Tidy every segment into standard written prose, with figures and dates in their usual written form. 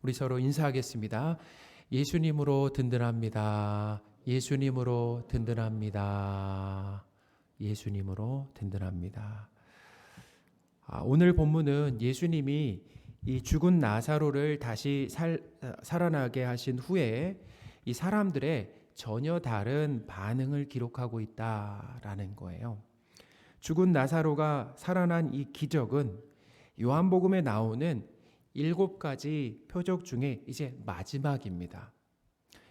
우리 서로 인사하겠습니다. 예수님으로 든든합니다. 예수님으로 든든합니다. 예수님으로 든든합니다. 오늘 본문은 예수님이 이 죽은 나사로를 다시 살아나게 하신 후에 이 사람들의 전혀 다른 반응을 기록하고 있다라는 거예요. 죽은 나사로가 살아난 이 기적은 요한복음에 나오는 7가지 표적 중에 이제 마지막입니다.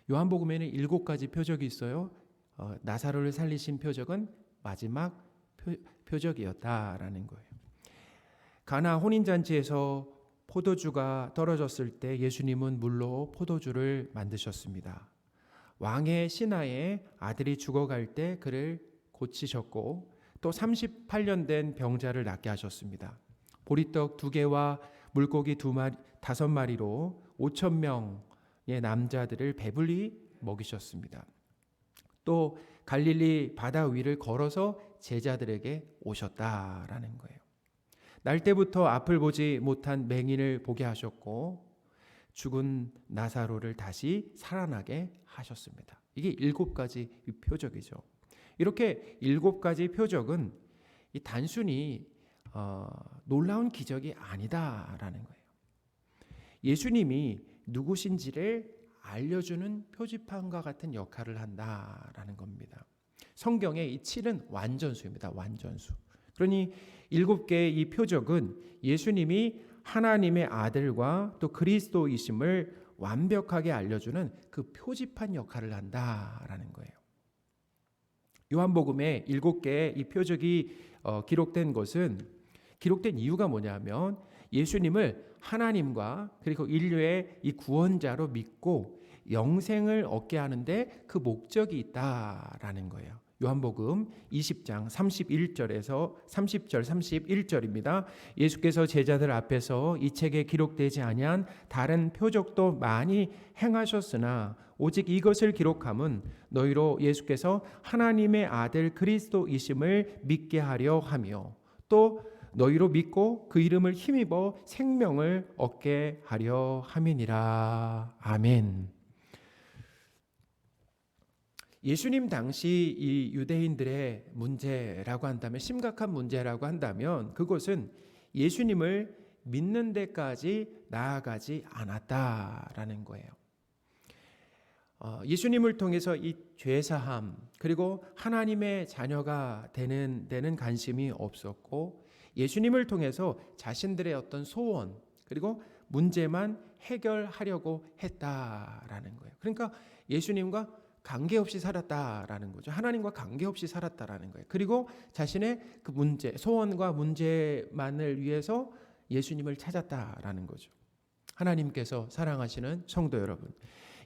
요한복음에는 7가지 표적이 있어요. 나사로를 살리신 표적은 마지막 표적이었다라는 거예요. 가나 혼인잔치에서 포도주가 떨어졌을 때 예수님은 물로 포도주를 만드셨습니다. 왕의 신하의 아들이 죽어갈 때 그를 고치셨고 또 38년 된 병자를 낫게 하셨습니다. 보리떡 2개와 물고기 5마리로 5,000명의 남자들을 배불리 먹이셨습니다. 또 갈릴리 바다 위를 걸어서 제자들에게 오셨다라는 거예요. 날 때부터 앞을 보지 못한 맹인을 보게 하셨고 죽은 나사로를 다시 살아나게 하셨습니다. 이게 7가지 표적이죠. 이렇게 7가지 표적은 단순히 놀라운 기적이 아니다라는 거예요. 예수님이 누구신지를 알려주는 표지판과 같은 역할을 한다라는 겁니다. 성경의 이 7은 완전수입니다. 완전수. 그러니 7개의 이 표적은 예수님이 하나님의 아들과 또 그리스도이심을 완벽하게 알려주는 그 표지판 역할을 한다라는 거예요. 요한복음에 7개의 이 표적이 기록된 이유가 뭐냐면 예수님을 하나님과 그리고 인류의 이 구원자로 믿고 영생을 얻게 하는데 그 목적이 있다라는 거예요. 요한복음 20장 31절에서 30절 31절입니다. 예수께서 제자들 앞에서 이 책에 기록되지 아니한 다른 표적도 많이 행하셨으나 오직 이것을 기록함은 너희로 예수께서 하나님의 아들 그리스도이심을 믿게 하려 하며 또 너희로 믿고 그 이름을 힘입어 생명을 얻게 하려 함이니라. 아멘. 예수님 당시 이 유대인들의 문제라고 한다면, 심각한 문제라고 한다면 그것은 예수님을 믿는 데까지 나아가지 않았다라는 거예요. 예수님을 통해서 이 죄사함 그리고 하나님의 자녀가 되는 데는 관심이 없었고 예수님을 통해서 자신들의 어떤 소원 그리고 문제만 해결하려고 했다라는 거예요. 그러니까 예수님과 관계없이 살았다라는 거죠. 하나님과 관계없이 살았다라는 거예요. 그리고 자신의 그 문제, 소원과 문제만을 위해서 예수님을 찾았다라는 거죠. 하나님께서 사랑하시는 성도 여러분,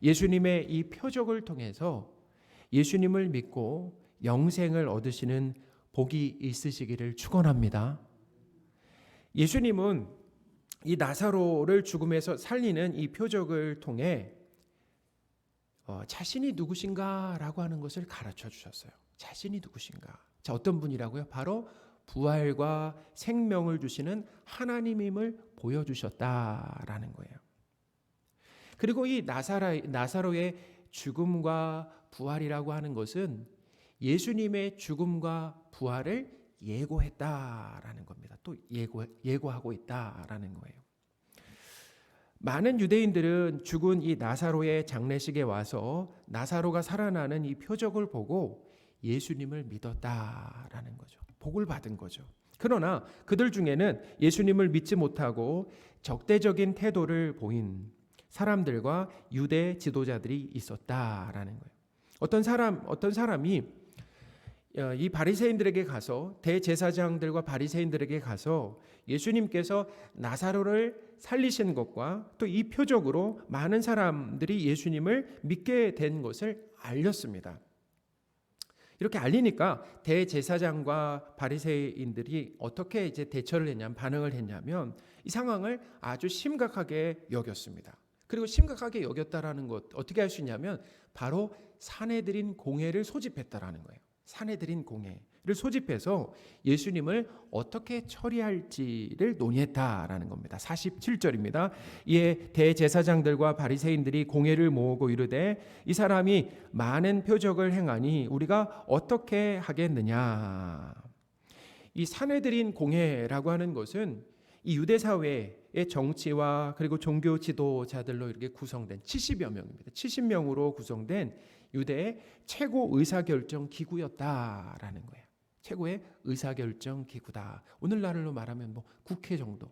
예수님의 이 표적을 통해서 예수님을 믿고 영생을 얻으시는 복이 있으시기를 축원합니다. 예수님은 이 나사로를 죽음에서 살리는 이 표적을 통해 자신이 누구신가라고 하는 것을 가르쳐 주셨어요. 자신이 누구신가? 자, 어떤 분이라고요? 바로 부활과 생명을 주시는 하나님임을 보여주셨다라는 거예요. 그리고 이 나사로의 죽음과 부활이라고 하는 것은 예수님의 죽음과 부활을 예고했다라는 겁니다. 또 예고하고 있다라는 거예요. 많은 유대인들은 죽은 이 나사로의 장례식에 와서 나사로가 살아나는 이 표적을 보고 예수님을 믿었다라는 거죠. 복을 받은 거죠. 그러나 그들 중에는 예수님을 믿지 못하고 적대적인 태도를 보인 사람들과 유대 지도자들이 있었다라는 거예요. 어떤 사람이 이 바리새인들에게 가서, 대제사장들과 바리새인들에게 가서 예수님께서 나사로를 살리신 것과 또 이 표적으로 많은 사람들이 예수님을 믿게 된 것을 알렸습니다. 이렇게 알리니까 대제사장과 바리새인들이 어떻게 이제 대처를 했냐면, 반응을 했냐면 이 상황을 아주 심각하게 여겼습니다. 그리고 심각하게 여겼다라는 것 어떻게 할 수 있냐면 바로 사내들인 공회를 소집했다라는 거예요. 사내들인 공회를 소집해서 예수님을 어떻게 처리할지를 논의했다라는 겁니다. 47절입니다. 이에 대제사장들과 바리새인들이 공회를 모으고 이르되 이 사람이 많은 표적을 행하니 우리가 어떻게 하겠느냐. 이 산헤드린 공회라고 하는 것은 이 유대 사회의 정치와 그리고 종교 지도자들로 이렇게 구성된 70여 명입니다. 70명으로 구성된 유대의 최고 의사결정 기구였다라는 거예요. 최고의 의사결정 기구다. 오늘날로 말하면 뭐 국회 정도.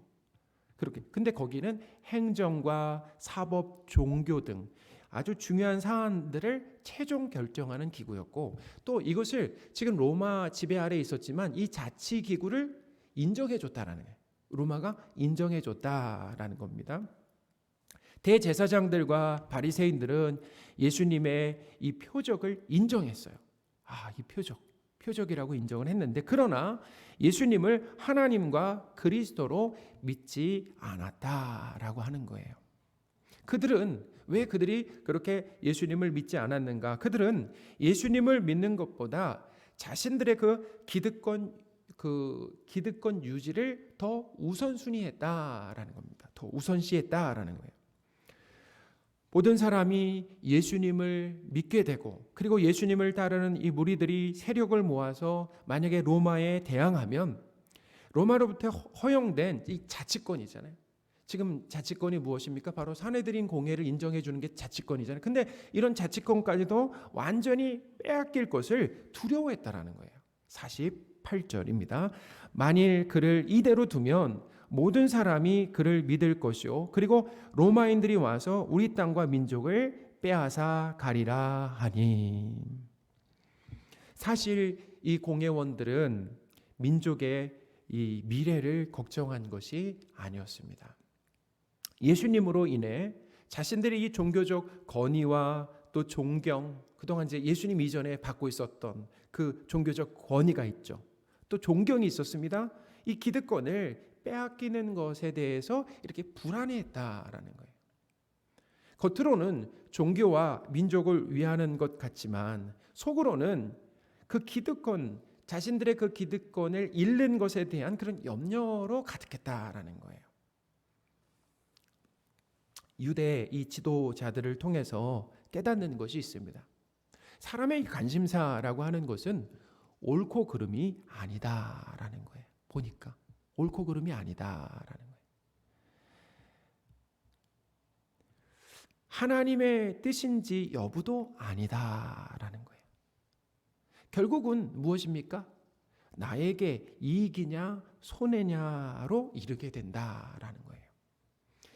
그렇게. 근데 거기는 행정과 사법, 종교 등 아주 중요한 사안들을 최종 결정하는 기구였고, 또 이것을 지금 로마 지배 아래에 있었지만 이 자치 기구를 인정해 줬다라는 거예요. 로마가 인정해 줬다라는 겁니다. 대제사장들과 바리새인들은 예수님의 이 표적을 인정했어요. 이 표적이라고 인정을 했는데, 그러나 예수님을 하나님과 그리스도로 믿지 않았다라고 하는 거예요. 왜 그들이 그렇게 예수님을 믿지 않았는가? 그들은 예수님을 믿는 것보다 자신들의 그 기득권 유지를 더 우선순위했다라는 겁니다. 더 우선시했다라는 거예요. 모든 사람이 예수님을 믿게 되고, 그리고 예수님을 따르는 이 무리들이 세력을 모아서 만약에 로마에 대항하면 로마로부터 허용된 이 자치권이잖아요. 지금 자치권이 무엇입니까? 바로 산헤드린 공회를 인정해 주는 게 자치권이잖아요. 근데 이런 자치권까지도 완전히 빼앗길 것을 두려워했다라는 거예요. 48절입니다. 만일 그를 이대로 두면 모든 사람이 그를 믿을 것이요, 그리고 로마인들이 와서 우리 땅과 민족을 빼앗아 가리라 하니. 사실 이 공회원들은 민족의 이 미래를 걱정한 것이 아니었습니다. 예수님으로 인해 자신들이 이 종교적 권위와 또 존경, 그동안 이제 예수님 이전에 받고 있었던 그 종교적 권위가 있죠. 또 존경이 있었습니다. 이 기득권을 빼앗기는 것에 대해서 이렇게 불안해했다라는 거예요. 겉으로는 종교와 민족을 위하는 것 같지만 속으로는 그 기득권, 자신들의 그 기득권을 잃는 것에 대한 그런 염려로 가득했다라는 거예요. 유대 이 지도자들을 통해서 깨닫는 것이 있습니다. 사람의 관심사라고 하는 것은 옳고 그름이 아니다라는 거예요. 보니까 옳고 그름이 아니다라는 거예요. 하나님의 뜻인지 여부도 아니다라는 거예요. 결국은 무엇입니까? 나에게 이익이냐 손해냐로 이르게 된다라는 거예요.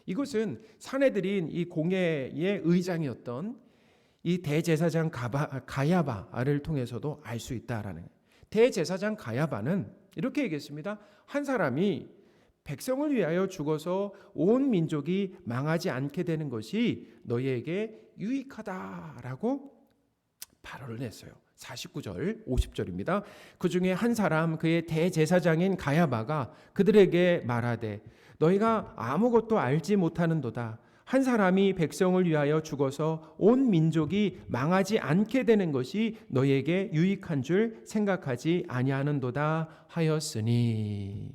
이것은 산헤드린 이 공회의 의장이었던 이 대제사장 가야바를 통해서도 알 수 있다라는 거예요. 대제사장 가야바는 이렇게 얘기했습니다. 한 사람이 백성을 위하여 죽어서 온 민족이 망하지 않게 되는 것이 너희에게 유익하다라고 발언을 했어요. 49절, 50절입니다. 그 중에 한 사람, 그의 대제사장인 가야바가 그들에게 말하되 너희가 아무것도 알지 못하는도다. 한 사람이 백성을 위하여 죽어서 온 민족이 망하지 않게 되는 것이 너희에게 유익한 줄 생각하지 아니하는도다 하였으니.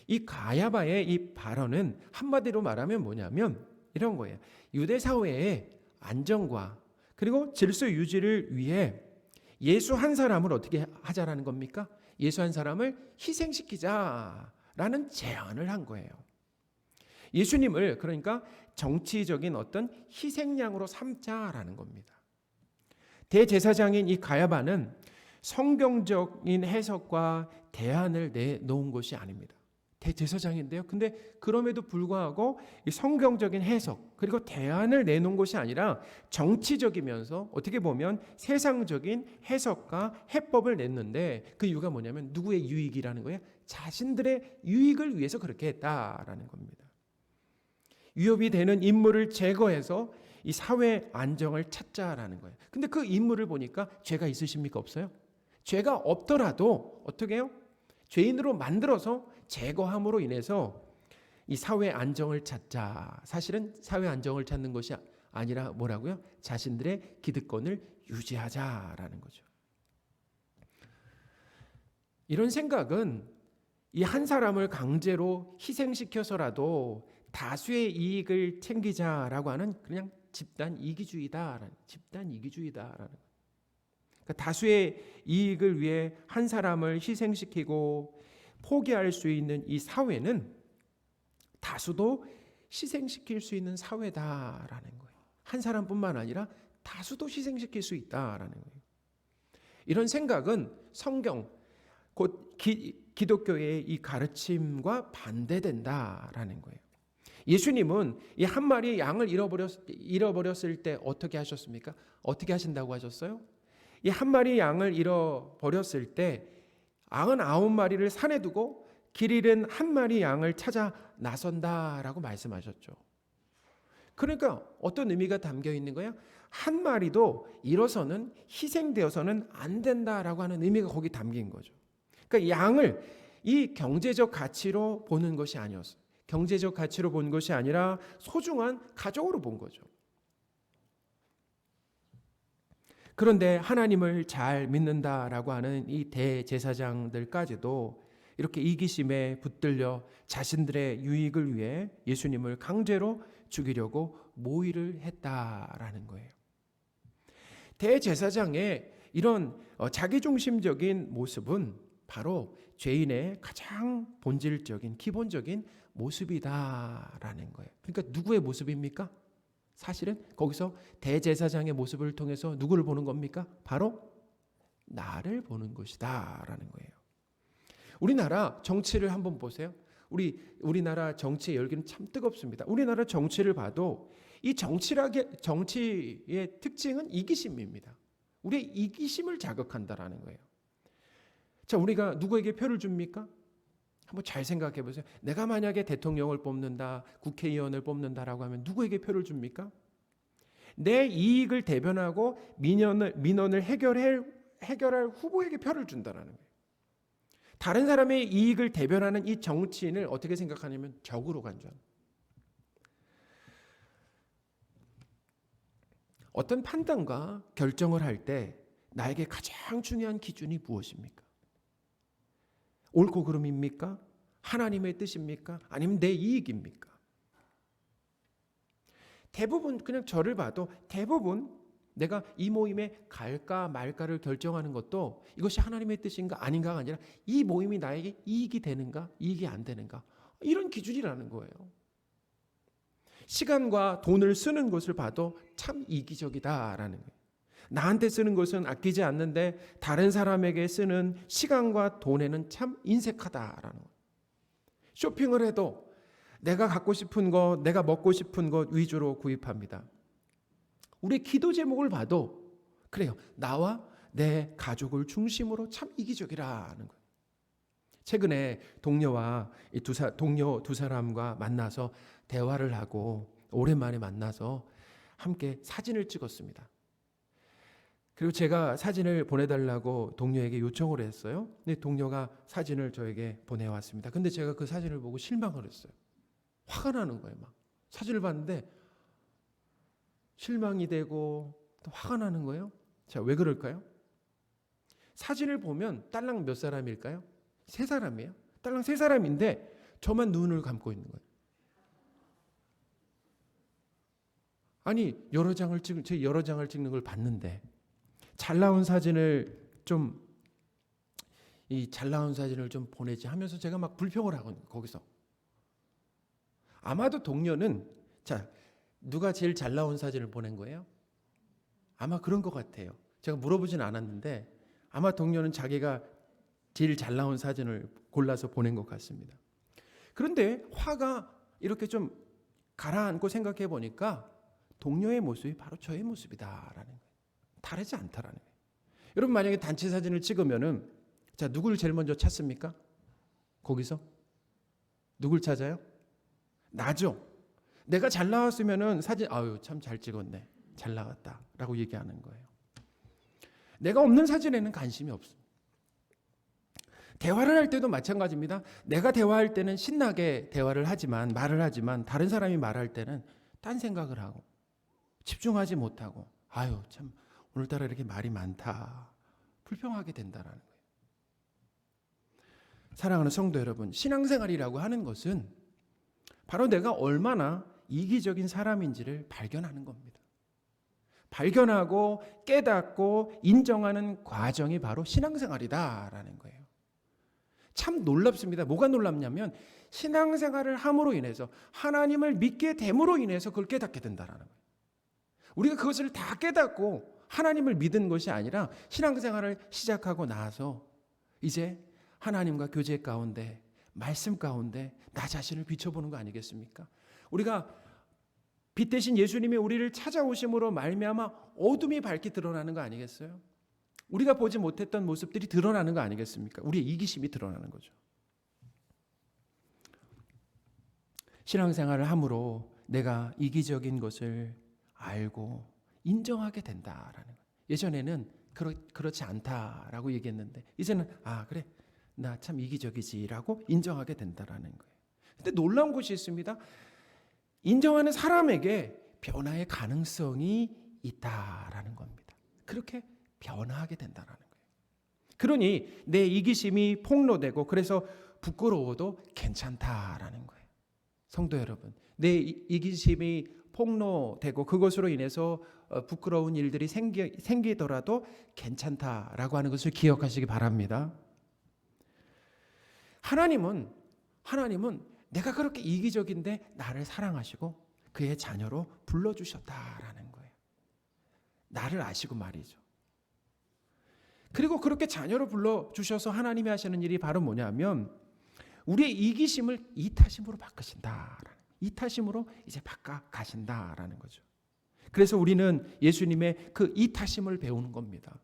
이 가야바의 이 발언은 한마디로 말하면 뭐냐면 이런 거예요. 유대 사회의 안정과 그리고 질서 유지를 위해 예수 한 사람을 어떻게 하자라는 겁니까? 예수 한 사람을 희생시키자라는 제안을 한 거예요. 예수님을 그러니까 정치적인 어떤 희생양으로 삼자라는 겁니다. 대제사장인 이 가야바는 성경적인 해석과 대안을 내놓은 것이 아닙니다. 대제사장인데요. 근데 그럼에도 불구하고 이 성경적인 해석 그리고 대안을 내놓은 것이 아니라 정치적이면서 어떻게 보면 세상적인 해석과 해법을 냈는데 그 이유가 뭐냐면 누구의 유익이라는 거예요? 자신들의 유익을 위해서 그렇게 했다라는 겁니다. 위협이 되는 인물을 제거해서 이 사회 안정을 찾자라는 거예요. 근데 그 인물을 보니까 죄가 있으십니까? 없어요? 죄가 없더라도 어떻게 해요? 죄인으로 만들어서 제거함으로 인해서 이 사회 안정을 찾자. 사실은 사회 안정을 찾는 것이 아니라 뭐라고요? 자신들의 기득권을 유지하자라는 거죠. 이런 생각은 이 한 사람을 강제로 희생시켜서라도 다수의 이익을 챙기자라고 하는 그냥 집단 이기주의다라는 그러니까 다수의 이익을 위해 한 사람을 희생시키고 포기할 수 있는 이 사회는 다수도 희생시킬 수 있는 사회다라는 거예요. 한 사람뿐만 아니라 다수도 희생시킬 수 있다라는 거예요. 이런 생각은 성경 곧 기독교의 이 가르침과 반대된다라는 거예요. 예수님은 이 한 마리의 양을 잃어버렸을 때 어떻게 하셨습니까? 어떻게 하신다고 하셨어요? 이 한 마리의 양을 잃어버렸을 때 99마리를 산에 두고 길 잃은 한 마리 양을 찾아 나선다라고 말씀하셨죠. 그러니까 어떤 의미가 담겨 있는 거예요? 한 마리도 잃어서는 희생되어서는 안 된다라고 하는 의미가 거기 담긴 거죠. 그러니까 양을 이 경제적 가치로 보는 것이 아니었어요. 경제적 가치로 본 것이 아니라 소중한 가족으로 본 거죠. 그런데 하나님을 잘 믿는다라고 하는 이 대제사장들까지도 이렇게 이기심에 붙들려 자신들의 유익을 위해 예수님을 강제로 죽이려고 모의를 했다라는 거예요. 대제사장의 이런 자기중심적인 모습은 바로 죄인의 가장 본질적인 기본적인 모습이다라는 거예요. 그러니까 누구의 모습입니까? 사실은 거기서 대제사장의 모습을 통해서 누구를 보는 겁니까? 바로 나를 보는 것이다라는 거예요. 우리나라 정치를 한번 보세요. 우리나라 정치의 열기는 참 뜨겁습니다. 우리나라 정치를 봐도 이 정치의 특징은 이기심입니다. 우리의 이기심을 자극한다라는 거예요. 자, 우리가 누구에게 표를 줍니까? 한번 잘 생각해 보세요. 내가 만약에 대통령을 뽑는다, 국회의원을 뽑는다라고 하면 누구에게 표를 줍니까? 내 이익을 대변하고 민원을 해결할 후보에게 표를 준다라는 거예요. 다른 사람의 이익을 대변하는 이 정치인을 어떻게 생각하냐면 적으로 간주합니다. 어떤 판단과 결정을 할 때 나에게 가장 중요한 기준이 무엇입니까? 옳고 그름입니까? 하나님의 뜻입니까? 아니면 내 이익입니까? 대부분 그냥 저를 봐도 대부분 내가 이 모임에 갈까 말까를 결정하는 것도 이것이 하나님의 뜻인가 아닌가가 아니라 이 모임이 나에게 이익이 되는가 이익이 안 되는가 이런 기준이라는 거예요. 시간과 돈을 쓰는 것을 봐도 참 이기적이다라는 거예요. 나한테 쓰는 것은 아끼지 않는데 다른 사람에게 쓰는 시간과 돈에는 참 인색하다라는 거예요. 쇼핑을 해도 내가 갖고 싶은 것, 내가 먹고 싶은 것 위주로 구입합니다. 우리 기도 제목을 봐도 그래요. 나와 내 가족을 중심으로 참 이기적이라는 거예요. 최근에 동료와 동료 두 사람과 만나서 대화를 하고 오랜만에 만나서 함께 사진을 찍었습니다. 그리고 제가 사진을 보내달라고 동료에게 요청을 했어요. 근데 동료가 사진을 저에게 보내왔습니다. 근데 제가 그 사진을 보고 실망을 했어요. 화가 나는 거예요. 막 사진을 봤는데 실망이 되고 또 화가 나는 거예요. 자, 왜 그럴까요? 사진을 보면 딸랑 몇 사람일까요? 3사람이에요. 딸랑 3사람인데 저만 눈을 감고 있는 거예요. 아니 제 여러 장을 찍는 걸 봤는데 잘 나온 사진을 좀 보내지 하면서 제가 막 불평을 하고 거기서 아마도 동료는 자 누가 제일 잘 나온 사진을 보낸 거예요? 아마 그런 것 같아요. 제가 물어보진 않았는데 아마 동료는 자기가 제일 잘 나온 사진을 골라서 보낸 것 같습니다. 그런데 화가 이렇게 좀 가라앉고 생각해 보니까 동료의 모습이 바로 저의 모습이다라는 거예요. 다르지 않다라는 거예요. 여러분 만약에 단체 사진을 찍으면은 자 누구를 제일 먼저 찾습니까? 거기서 누굴 찾아요? 나죠. 내가 잘 나왔으면은 사진 아유 참 잘 찍었네, 잘 나왔다라고 얘기하는 거예요. 내가 없는 사진에는 관심이 없습니다. 대화를 할 때도 마찬가지입니다. 내가 대화할 때는 신나게 말을 하지만 다른 사람이 말할 때는 딴 생각을 하고 집중하지 못하고 아유 참 오늘따라 이렇게 말이 많다 불평하게 된다라는 거예요. 사랑하는 성도 여러분, 신앙생활이라고 하는 것은 바로 내가 얼마나 이기적인 사람인지를 발견하는 겁니다. 발견하고 깨닫고 인정하는 과정이 바로 신앙생활이다라는 거예요. 참 놀랍습니다. 뭐가 놀랍냐면 신앙생활을 함으로 인해서, 하나님을 믿게 됨으로 인해서 그걸 깨닫게 된다라는 거예요. 우리가 그것을 다 깨닫고 하나님을 믿은 것이 아니라 신앙생활을 시작하고 나서 이제 하나님과 교제 가운데, 말씀 가운데 나 자신을 비춰보는 거 아니겠습니까? 우리가 빛 대신 예수님이 우리를 찾아오심으로 말미암아 어둠이 밝게 드러나는 거 아니겠어요? 우리가 보지 못했던 모습들이 드러나는 거 아니겠습니까? 우리의 이기심이 드러나는 거죠. 신앙생활을 함으로 내가 이기적인 것을 알고 인정하게 된다라는 거예요. 예전에는 그렇지 않다라고 얘기했는데 이제는 그래, 나 참 이기적이지라고 인정하게 된다라는 거예요. 근데 놀라운 것이 있습니다. 인정하는 사람에게 변화의 가능성이 있다라는 겁니다. 그렇게 변화하게 된다라는 거예요. 그러니 내 이기심이 폭로되고 그래서 부끄러워도 괜찮다라는 거예요. 성도 여러분, 내 이기심이 폭로되고 그것으로 인해서 부끄러운 일들이 생기더라도 괜찮다라고 하는 것을 기억하시기 바랍니다. 하나님은 내가 그렇게 이기적인데 나를 사랑하시고 그의 자녀로 불러주셨다라는 거예요. 나를 아시고 말이죠. 그리고 그렇게 자녀로 불러주셔서 하나님이 하시는 일이 바로 뭐냐면 우리의 이기심을 이타심으로 바꾸신다라는, 이타심으로 이제 바꿔 가신다라는 거죠. 그래서 우리는 예수님의 그 이타심을 배우는 겁니다.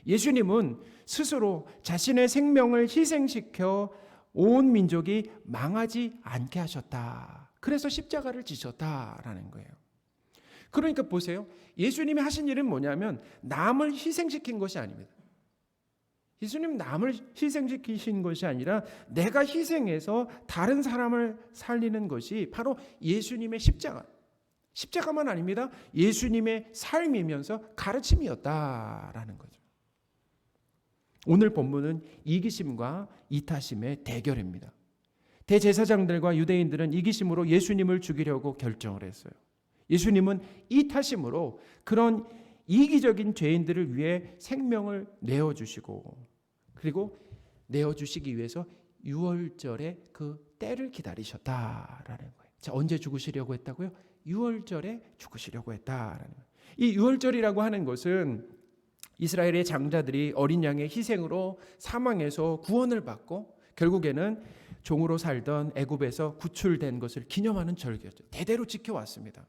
예수님은 스스로 자신의 생명을 희생시켜 온 민족이 망하지 않게 하셨다. 그래서 십자가를 지셨다라는 거예요. 그러니까 보세요. 예수님이 하신 일은 뭐냐면 남을 희생시킨 것이 아닙니다. 예수님 남을 희생시키신 것이 아니라 내가 희생해서 다른 사람을 살리는 것이 바로 예수님의 십자가만 아닙니다. 예수님의 삶이면서 가르침이었다라는 거죠. 오늘 본문은 이기심과 이타심의 대결입니다. 대제사장들과 유대인들은 이기심으로 예수님을 죽이려고 결정을 했어요. 예수님은 이타심으로 그런 이기적인 죄인들을 위해 생명을 내어주시고 그리고 내어주시기 위해서 유월절에 그 때를 기다리셨다라는 거예요. 자, 언제 죽으시려고 했다고요? 유월절에 죽으시려고 했다라는 거예요. 이 유월절이라고 하는 것은 이스라엘의 장자들이 어린 양의 희생으로 사망해서 구원을 받고 결국에는 종으로 살던 애굽에서 구출된 것을 기념하는 절기였죠. 대대로 지켜왔습니다.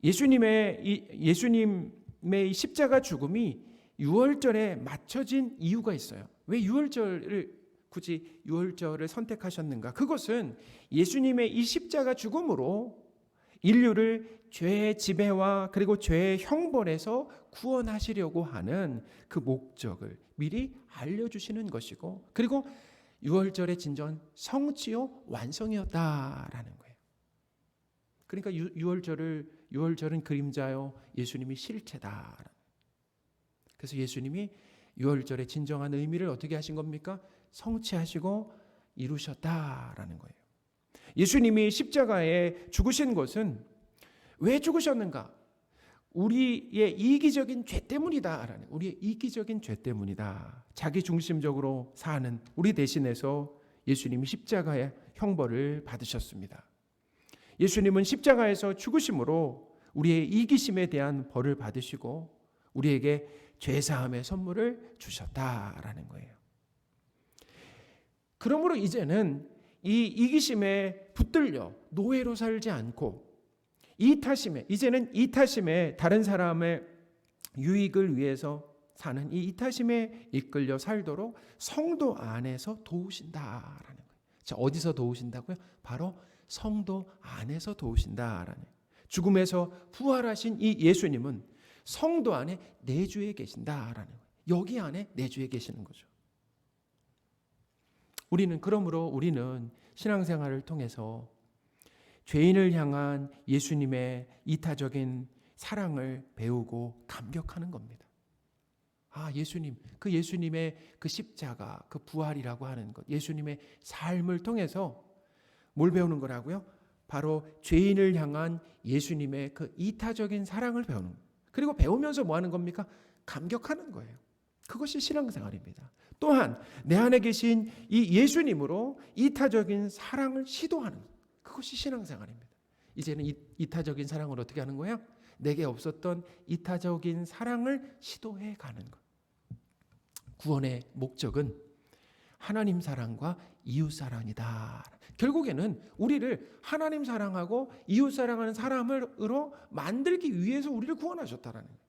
예수님의 십자가 죽음이 유월절에 맞춰진 이유가 있어요. 왜 굳이 유월절을 선택하셨는가? 그것은 예수님의 이 십자가 죽음으로 인류를 죄의 지배와 그리고 죄의 형벌에서 구원하시려고 하는 그 목적을 미리 알려주시는 것이고 그리고 유월절의 진정한 성취요 완성이었다라는 거예요. 그러니까 유월절은 그림자요 예수님이 실체다. 그래서 예수님이 유월절의 진정한 의미를 어떻게 하신 겁니까? 성취하시고 이루셨다라는 거예요. 예수님이 십자가에 죽으신 것은 왜 죽으셨는가? 우리의 이기적인 죄 때문이다. 우리의 이기적인 죄 때문이다. 자기 중심적으로 사는 우리 대신해서 예수님이 십자가의 형벌을 받으셨습니다. 예수님은 십자가에서 죽으심으로 우리의 이기심에 대한 벌을 받으시고 우리에게 죄사함의 선물을 주셨다라는 거예요. 그러므로 이제는 이 이기심에 붙들려 노예로 살지 않고 이제는 이타심에 다른 사람의 유익을 위해서 사는 이 이타심에 이끌려 살도록 성도 안에서 도우신다라는 거예요. 자, 어디서 도우신다고요? 바로 성도 안에서 도우신다라는 거예요. 죽음에서 부활하신 이 예수님은 성도 안에 내주에 계신다라는 거예요. 여기 안에 내주에 계시는 거죠. 그러므로 우리는 신앙생활을 통해서 죄인을 향한 예수님의 이타적인 사랑을 배우고 감격하는 겁니다. 예수님, 그 예수님의 그 십자가, 그 부활이라고 하는 것, 예수님의 삶을 통해서 뭘 배우는 거라고요? 바로 죄인을 향한 예수님의 그 이타적인 사랑을 배우는 거예요. 그리고 배우면서 뭐 하는 겁니까? 감격하는 거예요. 그것이 신앙생활입니다. 또한 내 안에 계신 이 예수님으로 이타적인 사랑을 시도하는 그것이 신앙생활입니다. 이제는 이타적인 사랑을 어떻게 하는 거예요? 내게 없었던 이타적인 사랑을 시도해 가는 것. 구원의 목적은 하나님 사랑과 이웃 사랑이다. 결국에는 우리를 하나님 사랑하고 이웃 사랑하는 사람으로 만들기 위해서 우리를 구원하셨다라는 거예요.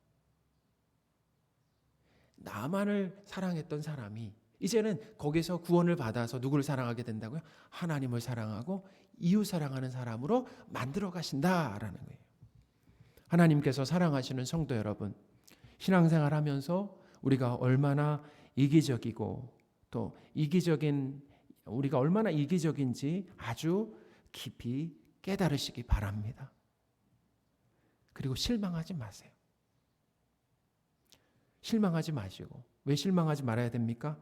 나만을 사랑했던 사람이 이제는 거기서 구원을 받아서 누구를 사랑하게 된다고요? 하나님을 사랑하고 이웃 사랑하는 사람으로 만들어 가신다라는 거예요. 하나님께서 사랑하시는 성도 여러분, 신앙생활 하면서 우리가 얼마나 이기적이고 또 우리가 얼마나 이기적인지 아주 깊이 깨달으시기 바랍니다. 그리고 실망하지 마세요. 실망하지 마시고. 왜 실망하지 말아야 됩니까?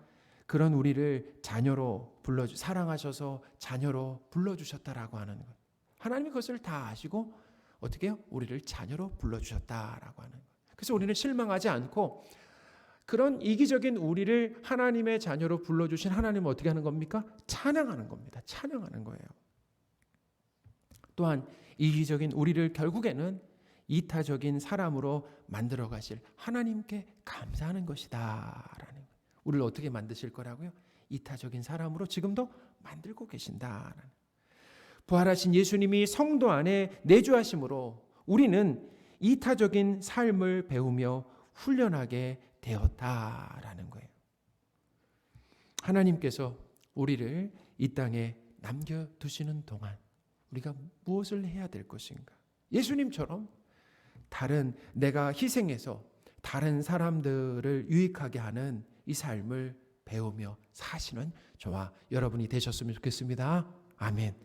그런 우리를 자녀로 사랑하셔서 자녀로 불러주셨다라고 하는 거예요. 하나님이 그것을 다 아시고 어떻게 해요? 우리를 자녀로 불러주셨다라고 하는 거예요. 그래서 우리는 실망하지 않고 그런 이기적인 우리를 하나님의 자녀로 불러주신 하나님은 어떻게 하는 겁니까? 찬양하는 겁니다. 찬양하는 거예요. 또한 이기적인 우리를 결국에는 이타적인 사람으로 만들어 가실 하나님께 감사하는 것이다 라는 거예요. 우리를 어떻게 만드실 거라고요? 이타적인 사람으로 지금도 만들고 계신다. 부활하신 예수님이 성도 안에 내주하심으로 우리는 이타적인 삶을 배우며 훈련하게 되었다라는 거예요. 하나님께서 우리를 이 땅에 남겨두시는 동안 우리가 무엇을 해야 될 것인가? 예수님처럼 내가 희생해서 다른 사람들을 유익하게 하는 이 삶을 배우며 사시는 저와 여러분이 되셨으면 좋겠습니다. 아멘.